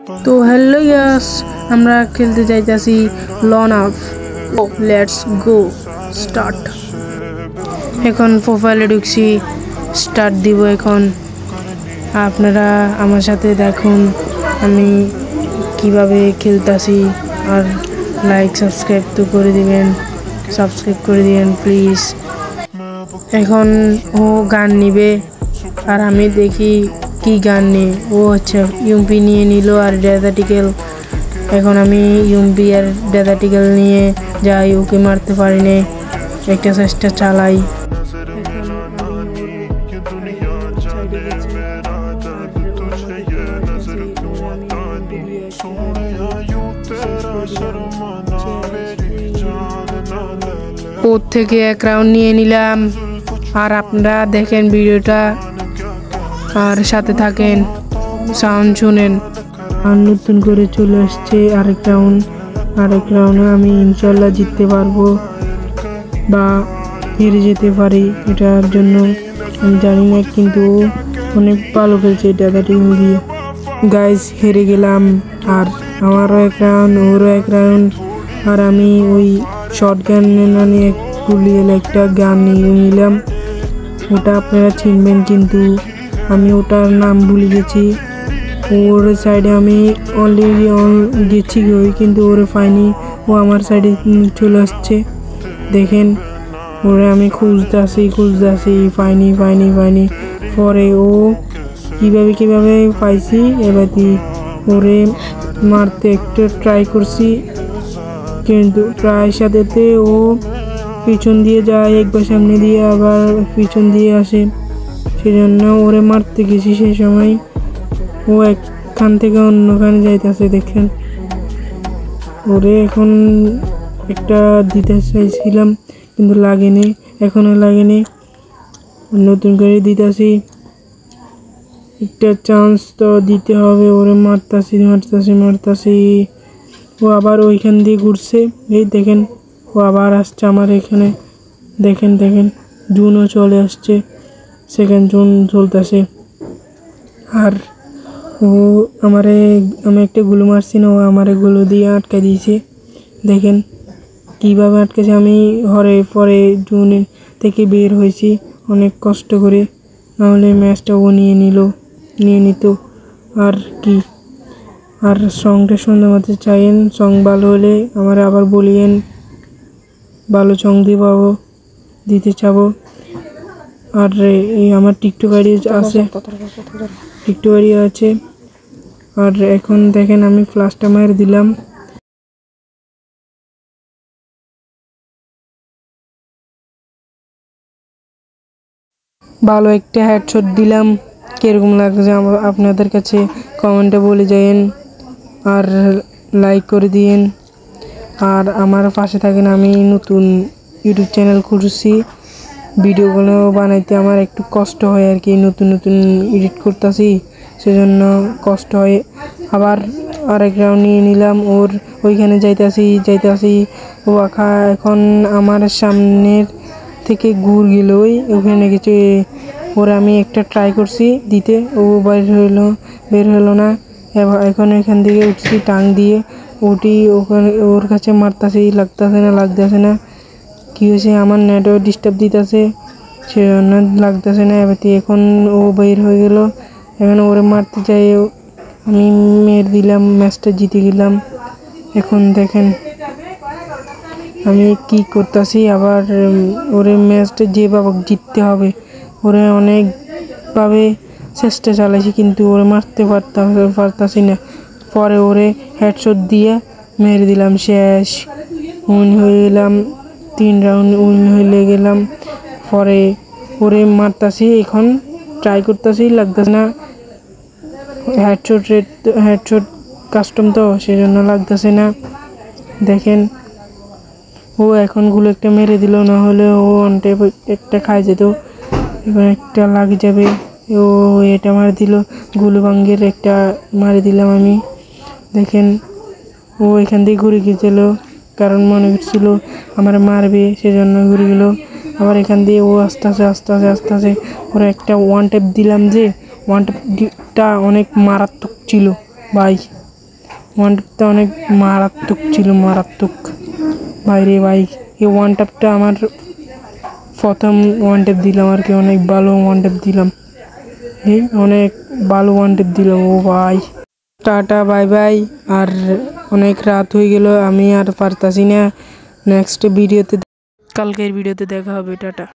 তো হ্যালো ইয়াস, আমরা খেলতে যাইতাছি লন আপ। Let's go start. এখন প্রোফাইলে ঢুকছি, স্টার্ট দিব। এখন আপনারা আমার সাথে দেখুন আমি কিভাবে খেলতাছি। আর লাইক সাবস্ক্রাইব তো করে দিবেন, সাবস্ক্রাইব করে দিবেন প্লিজ। এখন ও গান নিবে আর আমি দেখি কি গান নিয়ে। ও আচ্ছা ইউমপি নিয়ে নিল আর ডেজার্টিকেল। এখন আমি ইউমপি আর ডেজার্টিকেল নিয়ে যাই, ওকে মারতে পারিনি, একটা চেষ্টা চালাই। ওর থেকে এক রাউন্ড নিয়ে নিলাম। আর আপনারা দেখেন ভিডিওটা আর সাথে থাকেন, সাউন্ড শুনেন। আর নতুন করে চলে আসছে আরেক রাউন্ডে আমি ইনশাল্লাহ জিততে পারবো বা হেরে যেতে পারি, এটার জন্য আমি জানি না, কিন্তু অনেক ভালো খেলছে এটা টিম দিয়ে। গাইজ হেরে গেলাম। আর আমারও এক রাউন্ড, ওরও এক রাউন্ড। আর আমি ওই শর্ট গান নিয়ে একটা গান নিয়ে নিলাম। ওটা আপনারা চিনবেন, কিন্তু আমি ওটার নাম ভুলে গেছি। ওর সাইডে আমি অলরেডি গেছি কিন্তু ওরে পাইনি, ও আমার সাইডে চলে আসছে। দেখেন ওরে আমি খুঁজতেছি পাইনি। পরে ও কিভাবে পাইছি। এবার ওরে মারতে একটু ট্রাই করছি, কিন্তু প্রায় সাথেতে ও পিছন দিয়ে যায়, একবার সামনে দিয়ে আবার পিছন দিয়ে আসে। সেজন্য ওরে মারতে গেছি, সেই সময় ও একখান থেকে অন্যখানে যাইতেছে। দেখেন ওরে এখন একটা দিতে চাইছিলাম কিন্তু লাগেনি, এখনো লাগেনি। নতুন করে দিতেছি, একটা চান্স তো দিতে হবে। ওরে মারতাছি। ও আবার ওইখান দিয়ে ঘুরছে, এই দেখেন ও আবার আসছে আমার এখানে। দেখেন জুনও চলে আসছে, সেকেন্ড জুন চলতেছে। আর ও আমি একটা গুলো মারছি না, ও আমারে গুলো দিয়ে আটকে দিয়েছে। দেখেন কীভাবে আটকেছে। আমি পরে জুন থেকে বের হয়েছি অনেক কষ্ট করে, নাহলে ম্যাচটা ও নিয়ে নিত। আর কি, আর সংটা সুন্দর মতো চাইেন, সং ভালো হলে আমার আবার বলিয়েন, ভালো সং দিতে চাবো। আর এই আমার টিকটক আইডি আছে। আর এখন দেখেন আমি ফ্লাশটা মার দিলাম। ভালো একটা হেডশট দিলাম। কিরকম লাগছে আপনাদের কাছে কমেন্টে বলে যায়েন, আর লাইক করে দিয়েন। আর আমার পাশে থাকেন। আমি নতুন ইউটিউব চ্যানেল খুঁজছি, ভিডিওগুলো বানাইতে আমার একটু কষ্ট হয় আর কি, নতুন এডিট করতেছি, সেজন্য কষ্ট হয়। আবার আরেক রাউন্ড নিয়ে নিলাম। ওর ওইখানে যাইতাছি। ও এখন আমার সামনের থেকে ঘুর গেল, ওখানে গেছে। ওর আমি একটা ট্রাই করছি দিতে, ও বের হলো না। এখন এখান থেকে উঠছি টাং দিয়ে, ওখানে ওর কাছে মারতাছি, লাগতেছে না। কি হয়েছে, আমার নেটওয়ার্ক ডিস্টার্ব দিতেছে, সেজন্য লাগতেছে না। এবার এখন ও বের হয়ে গেল। এখন ওরে মারতে যাই, আমি মেরে দিলাম, ম্যাচটা জিতে গেলাম। এখন দেখেন আমি কি করতেছি। আবার ওরে ম্যাচটা যেভাবে জিততে হবে, ওরে অনেকভাবে চেষ্টা চালাইছি, কিন্তু ওরে মারতে পারতাছি না। পরে ওরে হেডশট দিয়ে মেরে দিলাম, শেষ। উইন হয়ে গেলাম, 3 রাউন্ড উইন হয়ে গেলাম। পরে ওরে মারতাছি, এখন ট্রাই করতেছি, লাগতেছে না। হেডশট কাস্টম তো, সেজন্য লাগতেছে না। দেখেন ও এখন গুলো একটা মেরে দিল, না হলে ও অনটেপ একটা খাই যেত। এবার একটা লাগে যাবে, ও এটা মারে দিল, গুলো ভাঙ্গের একটা মারে দিলাম আমি। দেখেন ও এখান দিয়ে ঘুরে গিয়েছিল, কারণ মনে করছিল আমার মারবে, সেজন্য ঘুরে গেল। আবার এখান দিয়ে ও আস্তে আস্তে ওরা একটা ওয়ান ট্যাপ দিলাম, যে ওয়ান ট্যাপটা অনেক মারাত্মক ছিল ভাই। ওয়ান ট্যাপটা অনেক মারাত্মক ছিল, মারাত্মক ভাইরে ভাই। এই ওয়ান ট্যাপটা আমার প্রথম ওয়ান ট্যাপ দিলাম আর কি, অনেক ভালো ওয়ান ট্যাপ দিলাম, এই অনেক ভালো ওয়ান ট্যাপ দিলাম। ও ভাই টাটা বাই বাই। আর অনেক রাত হয়ে গেল, আমি আর পারতাছি না। নেক্সট ভিডিওতে, কালকের ভিডিওতে দেখা হবে। টাটা।